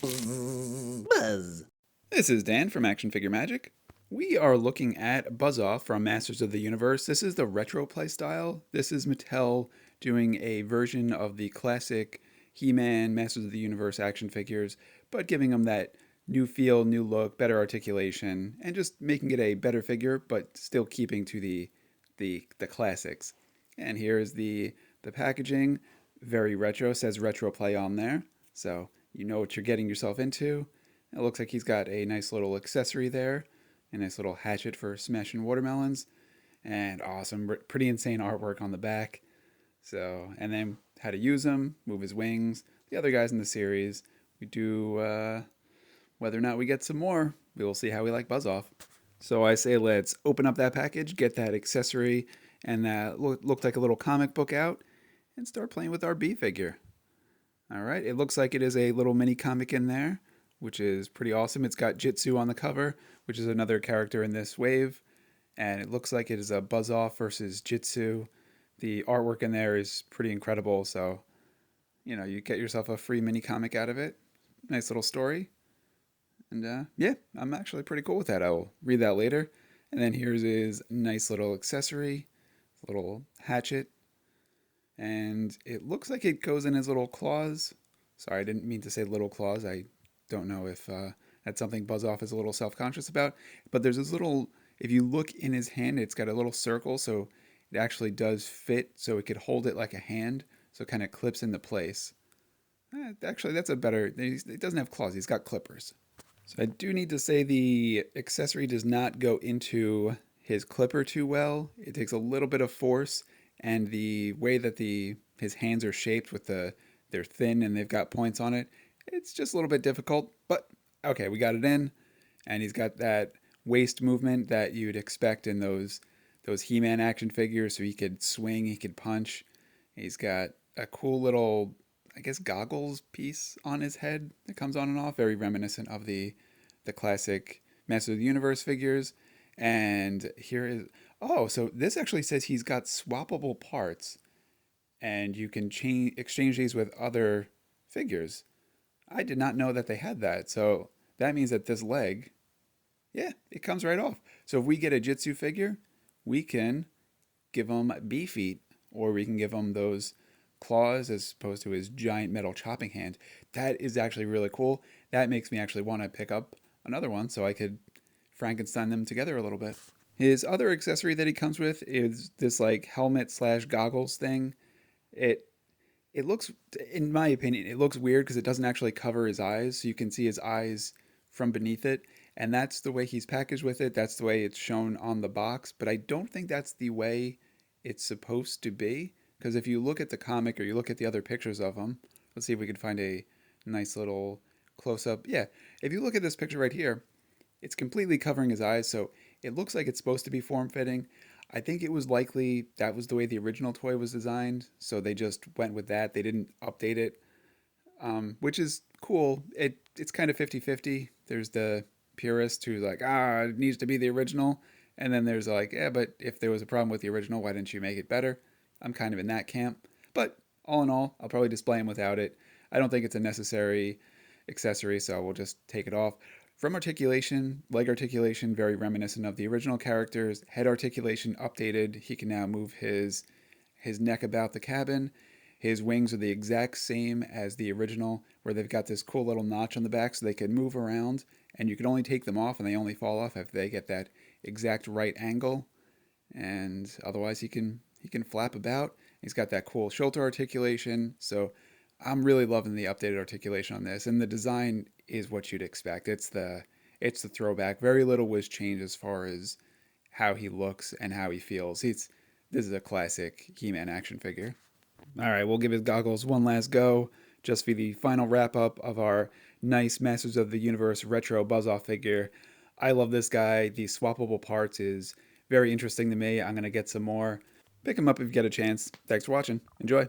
Buzz. This is Dan from Action Figure Magic. We are looking at Buzz Off from Masters of the Universe. This is the retro play style. This is Mattel doing a version of the classic He-Man, Masters of the Universe action figures, but giving them that new feel, new look, better articulation, and just making it a better figure, but still keeping to the classics. And here is the packaging, very retro. Says retro play on there, so you know what you're getting yourself into. It looks like he's got a nice little accessory there, a nice little hatchet for smashing watermelons, and awesome, pretty insane artwork on the back. So, and then how to use him, move his wings. The other guys in the series, we do whether or not we get some more. We will see how we like Buzz Off. So I say let's open up that package, get that accessory, and that looked like a little comic book out, and start playing with our B figure. All right, it looks like it is a little mini comic in there, which is pretty awesome. It's got Jitsu on the cover, which is another character in this wave, and it looks like it is a Buzz Off versus Jitsu. The artwork in there is pretty incredible, so you get yourself a free mini comic out of it. Nice little story, and yeah, I'm actually pretty cool with that. I will read that later. And then here's his nice little accessory, little hatchet, and it looks like it goes in his little claws. Sorry, I didn't mean to say little claws. I don't know if that's something Buzz Off is a little self conscious about. But there's this little, if you look in his hand, it's got a little circle, so it actually does fit, so it could hold it like a hand, so it kind of clips into place. Actually, that's a better, he doesn't have claws, he's got clippers. So I do need to say the accessory does not go into his clipper too well. It takes a little bit of force, and the way that his hands are shaped with they're thin and they've got points on it, it's just a little bit difficult. But okay, we got it in, and he's got that waist movement that you'd expect in those He-Man action figures. So he could swing, he could punch. He's got a cool little, I guess, goggles piece on his head that comes on and off, very reminiscent of the classic Master of the Universe figures. And here is, oh, so this actually says he's got swappable parts, and you can exchange these with other figures. I did not know that they had that. So that means that this leg, yeah, it comes right off. So if we get a Jitsu figure, we can give him B feet, or we can give him those claws as opposed to his giant metal chopping hand. That is actually really cool. That makes me actually want to pick up another one so I could Frankenstein them together a little bit. His other accessory that he comes with is this like helmet slash goggles thing. It it looks, in my opinion, it looks weird because it doesn't actually cover his eyes, so you can see his eyes from beneath it. And that's the way he's packaged with it. That's the way it's shown on the box. But I don't think that's the way it's supposed to be. Because if you look at the comic or you look at the other pictures of him, let's see if we can find a nice little close up. Yeah, if you look at this picture right here, it's completely covering his eyes, so it looks like it's supposed to be form fitting. I think it was likely that was the way the original toy was designed, so they just went with that. They didn't update it, which is cool. It's kind of 50-50. There's the purist who's like, it needs to be the original. And then there's like, yeah, but if there was a problem with the original, why didn't you make it better? I'm kind of in that camp. But all in all, I'll probably display him without it. I don't think it's a necessary accessory, so we'll just take it off. From articulation, leg articulation, very reminiscent of the original characters. Head articulation updated. He can now move his neck about the cabin. His wings are the exact same as the original, where they've got this cool little notch on the back so they can move around, and you can only take them off and they only fall off if they get that exact right angle. And otherwise he can flap about. He's got that cool shoulder articulation. So I'm really loving the updated articulation on this, and the design is what you'd expect. It's the throwback. Very little was changed as far as how he looks and how he feels. This is a classic He-Man action figure. All right, we'll give his goggles one last go, just for the final wrap up of our nice Masters of the Universe retro Buzz Off figure. I love this guy. The swappable parts is very interesting to me. I'm gonna get some more. Pick him up if you get a chance. Thanks for watching. Enjoy.